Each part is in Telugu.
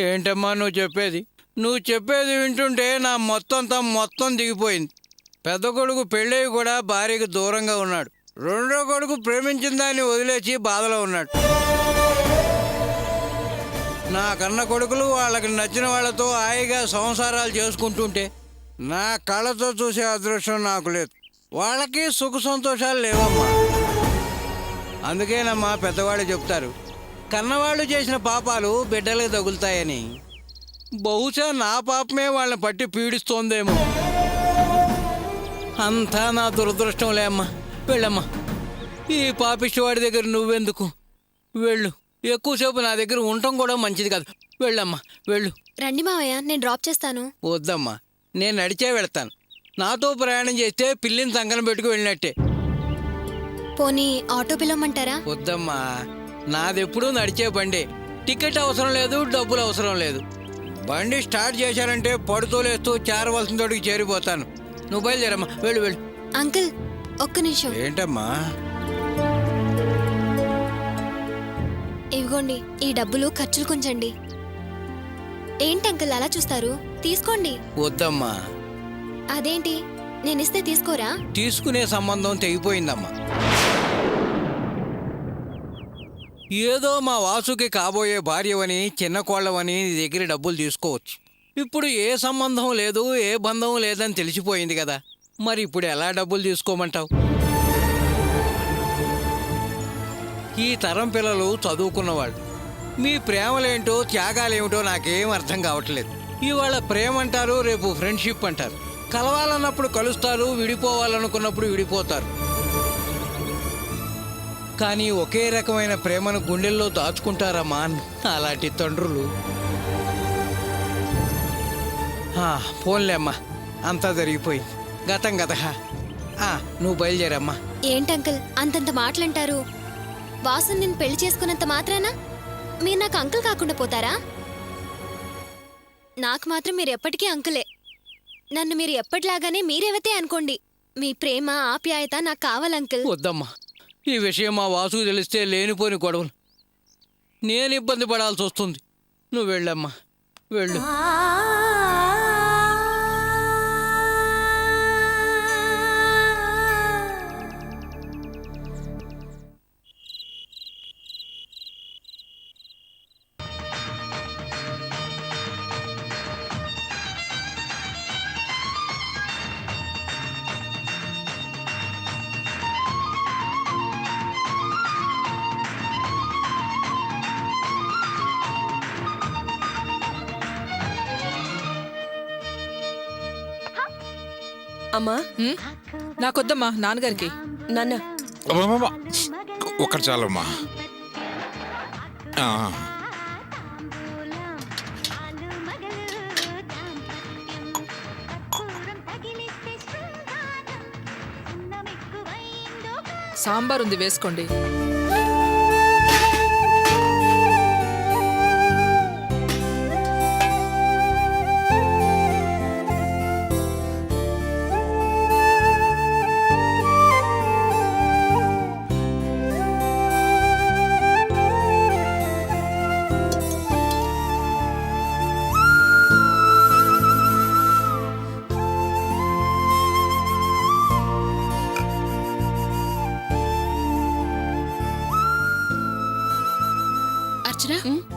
ఏంటమ్మా నువ్వు చెప్పేది వింటుంటే నా మొత్తం దిగిపోయింది. పెద్ద కొడుకు పెళ్ళయి కూడా భార్యకు దూరంగా ఉన్నాడు. రెండో కొడుకు ప్రేమించిన దాన్ని వదిలేసి బాధలో ఉన్నాడు. నా కన్న కొడుకులు వాళ్ళకి నచ్చిన వాళ్ళతో హాయిగా సంసారాలు చేసుకుంటుంటే నా కళ్ళతో చూసే అదృష్టం నాకు లేదు. వాళ్ళకి సుఖ సంతోషాలు లేవమ్మా. అందుకేనమ్మా పెద్దవాళ్ళు చెప్తారు, కన్నవాళ్ళు చేసిన పాపాలు బిడ్డలకు తగులుతాయని. బహుశా నా పాపమే వాళ్ళని పట్టి పీడిస్తోందేమో. అంతా నా దురదృష్టంలే అమ్మా. వెళ్ళమ్మా, ఈ పాపిష్టివాడి దగ్గర నువ్వెందుకు? వెళ్ళు. ఎక్కువసేపు నా దగ్గర ఉండటం కూడా మంచిది కాదు. వెళ్ళమ్మా, వెళ్ళు. రండి మావయ్య, నేను డ్రాప్ చేస్తాను. వద్దమ్మా, నేను నడిచే వెళ్తాను. నాతో ప్రయాణం చేస్తే పిల్లిని సంకన పెట్టుకు వెళ్ళినట్టే. పోనీ ఆటో పిలవమంటారా? వద్దమ్మా, నాదెప్పుడూ నడిచే బండి. టికెట్ అవసరం లేదు, డబ్బులు అవసరం లేదు. బండి స్టార్ట్ చేశారంటే పడుతూ లేస్తూ చేరవలసిన తోటికి చేరిపోతాను. నువ్వు బయలుదేరమ్మా, వెళ్ళు వెళ్ళు. అంకుల్, ఒక్క నిమిషం. ఏంటమ్మా? ఇవిగోండి, ఈ డబ్బులు ఖర్చులు కొంచండి. ఏంటి అంకుల్ అలా చూస్తారు? తీసుకోండి. వద్దమ్మా. అదేంటి, నేనిస్తే తీసుకోరా? తీసుకునే సంబంధం తెగిపోయిందమ్మా. ఏదో మా వాసుకి కాబోయే భార్యవని, చిన్న కోళ్ళవని నీ దగ్గర డబ్బులు తీసుకోవచ్చు. ఇప్పుడు ఏ సంబంధం లేదు, ఏ బంధం లేదని తెలిసిపోయింది కదా. మరి ఇప్పుడు ఎలా డబ్బులు తీసుకోమంటావు? ఈ తరం పిల్లలు చదువుకున్నవాళ్ళు. మీ ప్రేమలేంటో త్యాగాలేమిటో నాకేం అర్థం కావట్లేదు. ఇవాళ ప్రేమ అంటారు, రేపు ఫ్రెండ్షిప్ అంటారు. కలవాలన్నప్పుడు కలుస్తారు, విడిపోవాలనుకున్నప్పుడు విడిపోతారు. కానీ ఒకే రకమైన ప్రేమను గుండెల్లో దాచుకుంటారమ్మా అలాంటి తండ్రులు. పోన్లేమ్మా, అంతా జరిగిపోయింది. గతం గతహా. నువ్వు బయలుదేరమ్మా. ఏంటంకుల్ అంతంత మాటలంటారు? వాసు నేను పెళ్లి చేసుకున్నంత మాత్రానా మీరు నాకు అంకుల్ కాకుండా పోతారా? నాకు మాత్రం మీరు ఎప్పటికీ అంకులే. నన్ను మీరు ఎప్పటిలాగానే మీరేవతే అనుకోండి. మీ ప్రేమ ఆప్యాయత నాకు కావాలంకుల్. వద్దమ్మా, ఈ విషయం మా వాసుకు తెలిస్తే లేనిపోని గొడవలు. నేను ఇబ్బంది పడాల్సి వస్తుంది. నువ్వు వెళ్ళమ్మా, వెళ్ళు. అమ్మా, నాకొద్దమ్మా, నాన్నగారికి. నాన్న ఒక్కటి చాలమ్మా. సాంబార్ ఉంది, వేసుకోండి.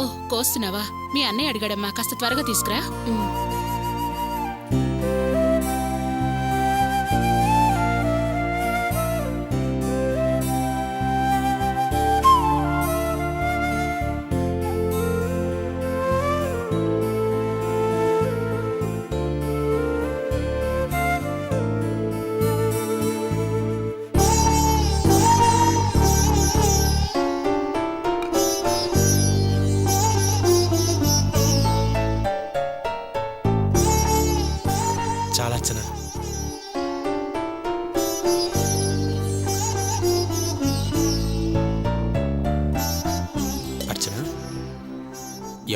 ఓ కోస్తున్నావా? మీ అన్నయ్య అడిగాడమ్మా, కాస్త త్వరగా తీసుకురా. అర్చన, అర్చన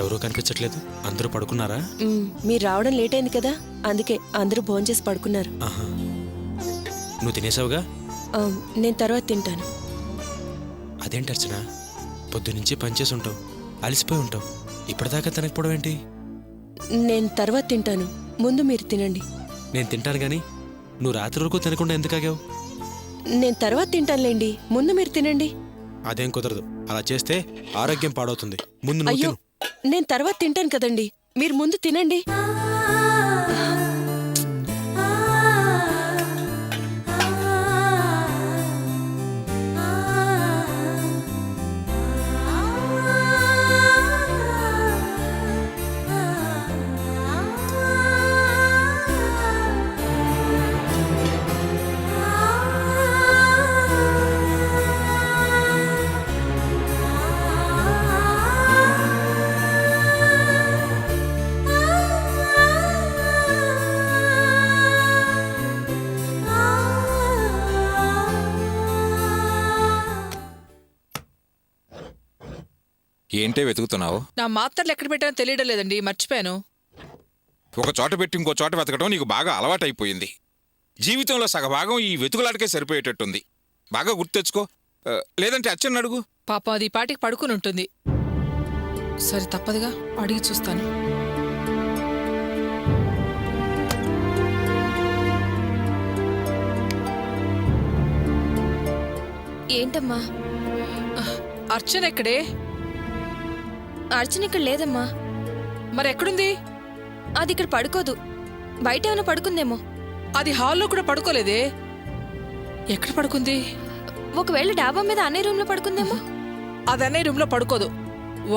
ఎవరూ కనిపించట్లేదు. అందరూ పడుకున్నారా? మీరు రావడం లేట్ అయింది కదా, అందుకే అందరూ భోంచేసి పడుకున్నారు. నువ్వు తినేసావుగా? నేను తర్వాత తింటాను. అదేంటి అర్చన, పొద్దునుంచి పనిచేసి ఉంటావు, అలసిపోయి ఉంటావు, ఇప్పటిదాకా తినకపోవడం ఏంటి? నేను తర్వాత తింటాను, ముందు మీరు తినండి. నేను తింటాను గాని నువ్వు రాత్రి వరకు తినకుండా ఎందుకు ఆగావు? నేను తర్వాత తింటానులేండి, ముందు మీరు తినండి. అదేం కుదరదు. అలా చేస్తే ఆరోగ్యం పాడవుతుంది. ముందు నువ్వు అయ్యో, తిను. నేను తర్వాత తింటాను కదండి, మీరు ముందు తినండి. ఏంటే వెతుకుతున్నావు? నా మాత్రలు ఎక్కడ పెట్టానో తెలియడం లేదండి, మర్చిపోయాను. ఒక చోట పెట్టి ఇంకో చోట వెతకడం నీకు బాగా అలవాటైపోయింది. జీవితంలో సగభాగం ఈ వెతుకులాటకే సరిపోయేటట్టుంది. బాగా గుర్తు తెచ్చుకో. లేదంటే అచ్చని అడుగు. పాపం అది ఈ పాటికి పడుకుని ఉంటుంది. సరే తప్పదుగా, అడిగి చూస్తాను. ఏంటమ్మా? అర్చన ఎక్కడే? అర్చన ఇక్కడ లేదమ్మా. మరి ఎక్కడుంది? అది ఇక్కడ పడుకోదు, బయట ఏమైనా పడుకుందేమో. అది హాల్లో కూడా పడుకోలేదే. ఎక్కడ పడుకుంది? ఒకవేళ డాబా మీద అన్నయ్య రూమ్ లో పడుకుందేమో. అది అన్నయ్య రూమ్ లో పడుకోదు.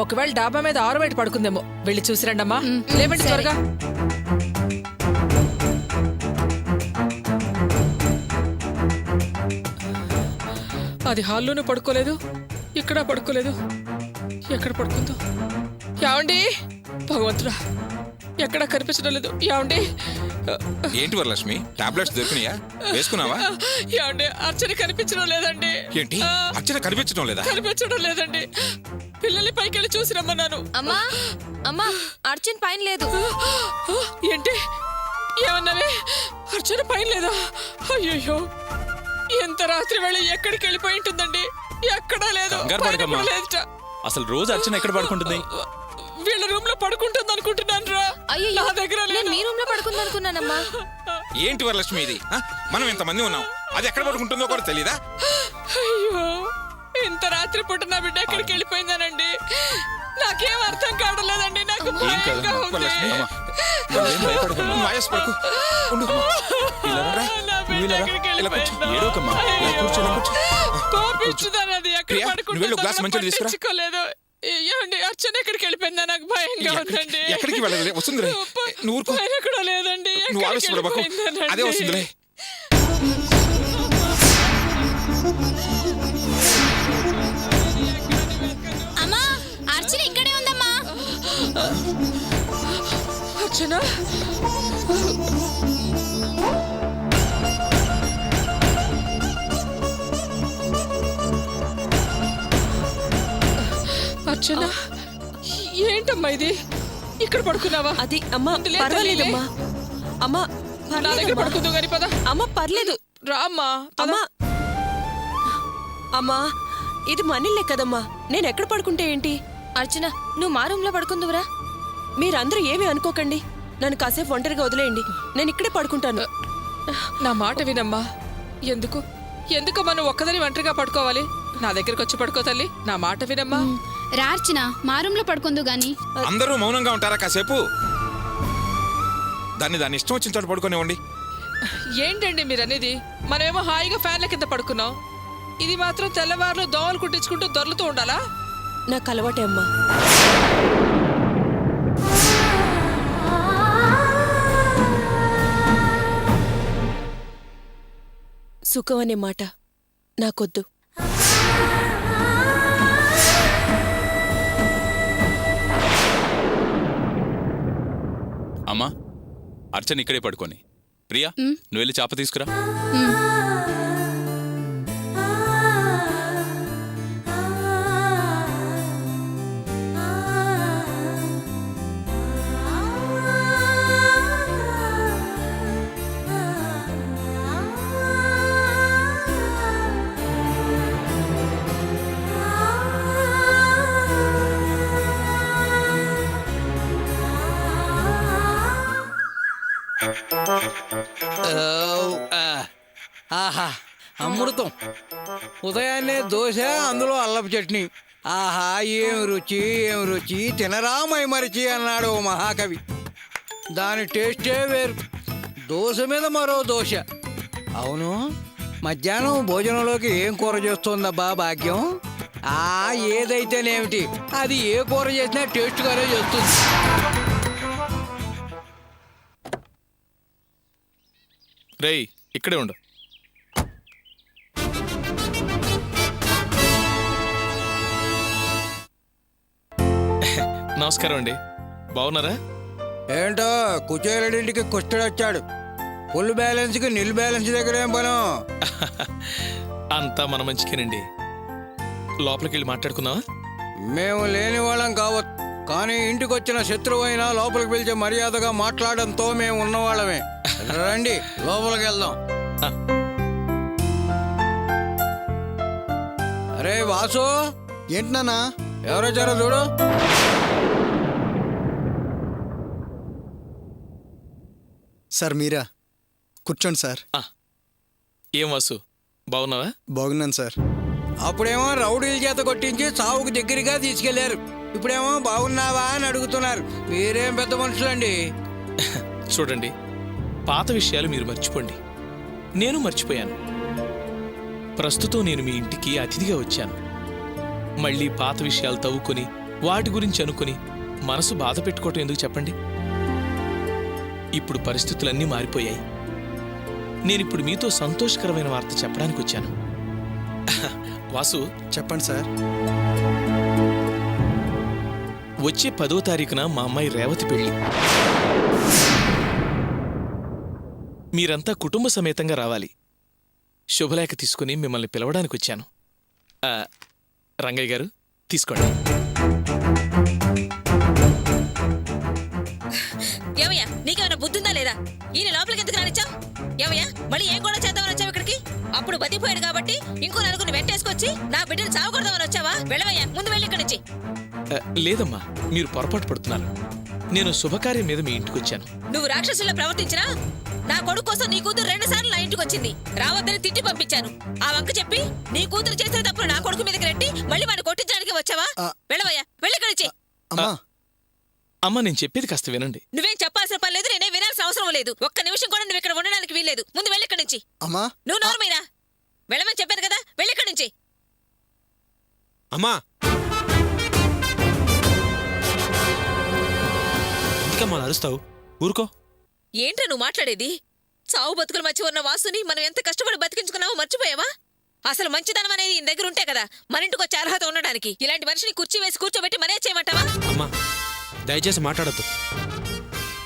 ఒకవేళ డాబా మీద ఆరు బయట పడుకుందేమో. వెళ్ళి చూసిరండమ్మా. లేవండి త్వరగా. అది హాల్లోనూ పడుకోలేదు, ఇక్కడ పడుకోలేదు. ఎక్కడ పడుకుందో? యావండి, భగవంతుడా, ఎక్కడ కనిపించడం లేదు. యావండి, ఏంటి వరలక్ష్మి, టాబ్లెట్స్ దొరికినాయా? వేసుకున్నావా? యావండి, అర్చన కనిపించడం లేదండి. ఏంటి అర్చన కనిపించడం లేదా? కనిపించడం లేదండి. పిల్లల్ని పైకి వెళ్ళి చూసి రమ్మన్నాను. అమ్మా అమ్మా, అర్చన పైన లేదు. ఏంటి ఏమన్నావే? అర్చన పైన లేదా? అయ్యో, ఎంత రాత్రి వేళ ఎక్కడికి వెళ్ళిపోయి ఉంటుందండి? ఎక్కడా లేదు. కంగారు పడకమ్మా. అసలు రోజు అర్చన ఎక్కడ పడుకుంటుంది? వీళ్ళ రూమ్ లో పడుకుంటుంది అనుకుంటున్నాను రా. అయ్యో, నా దగ్గర నేను లేదు. మీ రూమ్ లో పడుకుంది అనుకున్నానమ్మా. ఏంటి వరలక్ష్మి ఇది? మనం ఇంతమంది ఉన్నాం, అది ఎక్కడ పడుకుంటుందో కూడా తెలీదా? అయ్యో, ఇంత రాత్రి పూట నా బిడ్డ ఎక్కడికి వెళ్ళిపోయిందానండి? నాకేం అర్థం కావడం లేదండి. నాకు భయంగా ఉంది. వరలక్ష్మి, నువ్వేం భయపడకమ్మా. నువ్వు ఆయాసపడకు. ఉండు. ఇలా రా. నా బిడ్డ ఇలా రా. ఎక్కడికి ఇలా కూర్చో. వెళ్ళిపోయిందో? ఏడవకమ్మా. ఇలా అయ్యో. కూర్చో, ఇలా కూర్చో. కోపించుదాను. అది ఎక్కడ ప్రియా, నువ్వు వెళ్ళు, గ్లాస్ మంచినీళ్ళు తీసుకురా. పట్టించుకోలేదు. ఏమండి, అర్చన ఎక్కడికి వెళ్ళిపోయిందా? నాకు భయంగా ఉందండి. ఎక్కడికి వెళ్ళలే, వస్తుందిలే. నువ్వు ఊరుకో. పైన కూడా లేదండి. నువ్వు ఆవేశపడబాకు. అదే వస్తుందిలే. అమ్మా, అర్చన ఇక్కడే ఉందమ్మా. అర్చన, అర్చన, ఏంటమ్మా ఇది? ఇక్కడ పడుకున్నావా? అది అమ్మా, లేదు, పర్వాలేదమ్మా. అమ్మా, నా దగ్గర పర్లేదమ్మా. పడుకుందు గాని పద. అమ్మా, పర్లేదు. రామ్మా, పద. అమ్మా అమ్మా, ఇది మనీలే కదమ్మా, నేను ఎక్కడ పడుకుంటే ఏంటి? అర్చన, నువ్వు మా రూమ్ లో పడుకుందువురా. మీరందరూ ఏమీ అనుకోకండి, నన్ను కాసేపు ఒంటరిగా వదిలేయండి, నేను ఇక్కడే పడుకుంటాను. నా మాట వినమ్మా. ఎందుకు మనం ఒక్కదని ఒంటరిగా పడుకోవాలి? నా దగ్గరకు వచ్చి పడుకో తల్లి. నా మాట వినమ్మా. రా అర్చన, మా రూమ్ లో పడుకుందు గాని. అందరూ మౌనంగా ఉంటారా కాసేపు? దాన్ని ఇష్టం వచ్చిన చోట పడుకోనివ్వండి. ఏంటండి మీరనేది? మనమేమో హాయిగా ఫ్యాన్ల కింద పడుకున్నాం. ఇది మాత్రం తెల్లవారులు దోమలు కుట్టించుకుంటూ దొర్లుతూ ఉండాలా? నాకు అలవాటే అమ్మా. సుఖం అనే మాట నాకొద్దు. అమ్మా, అర్చన ఇక్కడే పడుకొని. ప్రియా, నువ్వు వెళ్ళి చాప తీసుకురా. ఆహా అమృతం. ఉదయాన్నే దోశ, అందులో అల్లపు చట్నీ. ఆహా ఏం రుచి, ఏం రుచి, తినరామై మరిచి అన్నాడు ఓ మహాకవి. దాని టేస్టే వేరు. దోశ మీద మరో దోశ. అవును, మధ్యాహ్నం భోజనంలోకి ఏం కూర చేస్తోందబ్బా భాగ్యం? ఏదైతేనేమిటి, అది ఏ కూర చేసినా టేస్ట్గానే చేస్తుంది. రేయ్, ఇక్కడే ఉండు. నమస్కారం అండి, బాగున్నారా? ఏంటో కుచేరుడింటికి కుష్టడొచ్చాడు. ఫుల్ బ్యాలెన్స్కి నిల్ బ్యాలెన్స్ దగ్గర ఏం పను? అంతా మన మంచికేనండి. లోపలికి వెళ్ళి మాట్లాడుకుందామా? మేము లేని వాళ్ళం కావచ్చు, కానీ ఇంటికి వచ్చిన శత్రువు అయినా లోపలికి పిలిచే మర్యాదగా మాట్లాడడంతో మేము ఉన్నవాళ్ళమే. రండి లోపలికి వెళ్దాం. అరే వాసు, ఏంటన్నా? ఎవరొచ్చారో చూడు. సార్ మీరా? కూర్చోండి సార్. ఏం వాసు, బాగున్నావా? బాగున్నాను సార్. అప్పుడేమో రౌడీల చేత కొట్టించి సావుకు దగ్గరగా తీసుకెళ్లారు. ఇప్పుడేమో బాగున్నావా అని అడుగుతున్నారు. మీరేం పెద్ద మనుషులండి. చూడండి, పాత విషయాలు మీరు మర్చిపోండి, నేను మర్చిపోయాను. ప్రస్తుతం నేను మీ ఇంటికి అతిథిగా వచ్చాను. మళ్ళీ పాత విషయాలు తవ్వుకొని వాటి గురించి అనుకుని మనసు బాధ పెట్టుకోవటం ఎందుకు చెప్పండి? ఇప్పుడు పరిస్థితులన్నీ మారిపోయాయి. నేనిప్పుడు మీతో సంతోషకరమైన వార్త చెప్పడానికి వచ్చాను. వాసు, చెప్పండి సార్. వచ్చే 10వ తారీఖున మా అమ్మాయి రేవతి పెళ్లి. మీరంతా కుటుంబ సమేతంగా రావాలి. శుభలేఖ తీసుకుని మిమ్మల్ని పిలవడానికి వచ్చాను. రంగయ్య గారు, తీసుకోండి. ఏమయ్యా, నీకేమైనా బుద్ధుందా లేదా? ఈయన లోపలికి ఎందుకు రానిచ్చావు? ఏమయ్యా, మళ్ళీ ఏం కూడా చేద్దామని వచ్చావు ఇక్కడికి? అప్పుడు బతిపోయాడు కాబట్టి ఇంకో నలుగురిని వెంటేసుకొచ్చి నా బిడ్డను చావకూడదామని వచ్చావా? వెళ్ళవయ్యా, ముందు వెళ్ళి ఇక్కడి నుంచి. లేదమ్మా, మీరు పొరపాటు పడుతున్నారు. నేను శుభకార్యం మీద మీ ఇంటికి వచ్చాను. నువ్వు రాక్షసుల్లా ప్రవర్తించినా నా కొడుకు కోసం నీ కూతురు 2 సార్లు నా ఇంటికి వచ్చింది. రావద్దని తిట్టి పంపించాను. ఆ వంక చెప్పి నీ కూతురు చేసిన తప్పుడు నా కొడుకు మీదకి రెట్టి మళ్ళీ వాడిని కొట్టించడానికి వచ్చావా? వెళ్ళవయ్యా, వెళ్ళి ఇక్కడి నుంచి. అమ్మా, నేను చెప్పేది కాస్త వినండి. నువ్వేం చెప్పాల్సిన పని లేదు, నేనే వినాల్సిన అవసరం లేదు. ఒక్క నిమిషం కూడా నువ్వు ఇక్కడ ఉండడానికి వీల్లేదు. ముందు వెళ్ళి ఇక్కడి నుంచి. అమ్మా, నువ్వు నోర్మీరా, వెళ్ళమని చెప్పాను కదా, వెళ్ళి ఇక్కడి నుంచి. అమ్మా, ఎందుకమ్మా అరుస్తావు? ఊరుకో. ఏంట్రా నువ్వు మాట్లాడేది? చావు బతుకుల మధ్య ఉన్న వాసుని మనం ఎంత కష్టపడి బతికించుకున్నావో మర్చిపోయావా? అసలు మంచిదనం అనేది ఈ దగ్గర ఉంటే కదా మన ఇంటికి వచ్చే అర్హత ఉండడానికి. ఇలాంటి మనిషిని కుర్చీ వేసి కూర్చోబెట్టి మరే చేయమంటావా? అమ్మా, దయచేసి మాట్లాడద్దు.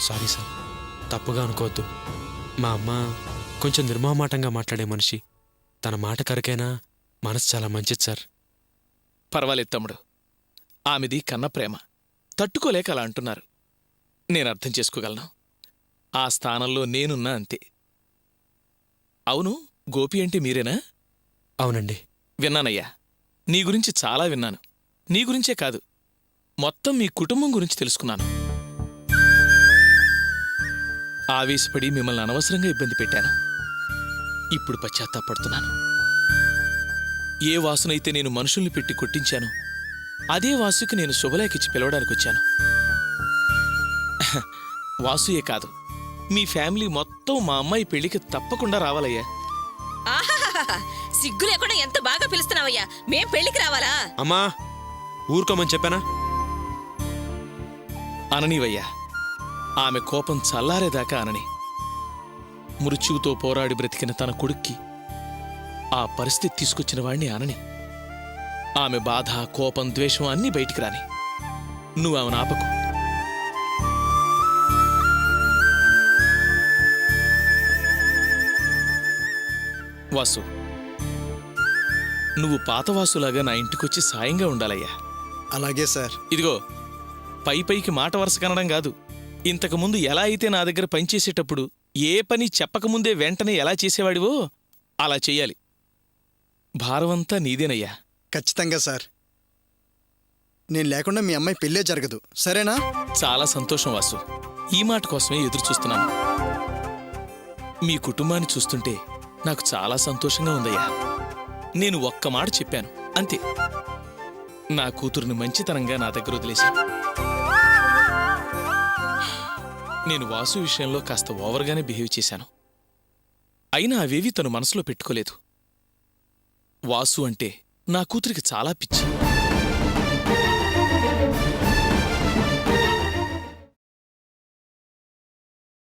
సారీ సార్, తప్పుగా అనుకోవద్దు. మా అమ్మ కొంచెం నిర్మోహమాటంగా మాట్లాడే మనిషి. తన మాట కరకైనా మనసు చాలా మంచిది సార్. పర్వాలేదు తమ్ముడు, ఆమెది కన్న ప్రేమ, తట్టుకోలేక అలా అంటున్నారు. నేను అర్థం చేసుకోగలను. ఆ స్థానంలో నేనున్నా అంతే. అవును, గోపి అంటే మీరేనా? అవునండి. విన్నానయ్యా, నీ గురించి చాలా విన్నాను. నీ గురించే కాదు, మొత్తం మీ కుటుంబం గురించి తెలుసుకున్నాను. ఆవేశపడి మిమ్మల్ని అనవసరంగా ఇబ్బంది పెట్టాను. ఇప్పుడు పశ్చాత్తాపడుతున్నాను. ఏ వాసునైతే నేను మనుషుల్ని పెట్టి కొట్టించాను, అదే వాసుకి నేను శుభలేఖిచ్చి పిలవడానికి వచ్చాను. వాసుయే కాదు, మీ ఫ్యామిలీ మొత్తం మా అమ్మాయి పెళ్లికి తప్పకుండా రావాలయ్యా. ఆహాహాహా, సిగ్గు లేకుండా ఎంత బాగా పిలుస్తున్నావయ్యా. మేం పెళ్లికి రావాలా? అమ్మా, ఊరుకోమని చెప్పానా? అననీవయ్యా, ఆమె కోపం చల్లారేదాకా అనని. మృత్యువుతో పోరాడి బ్రతికిన తన కొడుక్కి ఆ పరిస్థితి తీసుకొచ్చిన వాణ్ణి అనని. ఆమె బాధ, కోపం, ద్వేషం అన్నీ బయటికి రాని. నువ్వు ఆమెను ఆపకు. వాసు, నువ్వు పాతవాసులాగా నా ఇంటికొచ్చి సాయంగా ఉండాలయ్యా. అలాగే సార్. ఇదిగో, పైకి మాట వరుస కనడం కాదు. ఇంతకుముందు ఎలా అయితే నా దగ్గర పనిచేసేటప్పుడు ఏ పని చెప్పకముందే వెంటనే ఎలా చేసేవాడివో అలా చెయ్యాలి. భారమంతా నీదేనయ్యా. ఖచ్చితంగా సార్. నేను లేకుండా మీ అమ్మాయి పెళ్ళే జరగదు, సరేనా? చాలా సంతోషం వాసు, ఈ మాట కోసమే ఎదురు చూస్తున్నాను. మీ కుటుంబాన్ని చూస్తుంటే నాకు చాలా సంతోషంగా ఉందయ్యా. నేను ఒక్క మాట చెప్పాను అంతే. నా కూతురుని మంచితనంగా నా దగ్గర వదిలేశాను. నేను వాసు విషయంలో కాస్త ఓవర్గానే బిహేవ్ చేశాను. అయినా అవేవి తను మనసులో పెట్టుకోలేదు. వాసు అంటే నా కూతురికి చాలా పిచ్చి.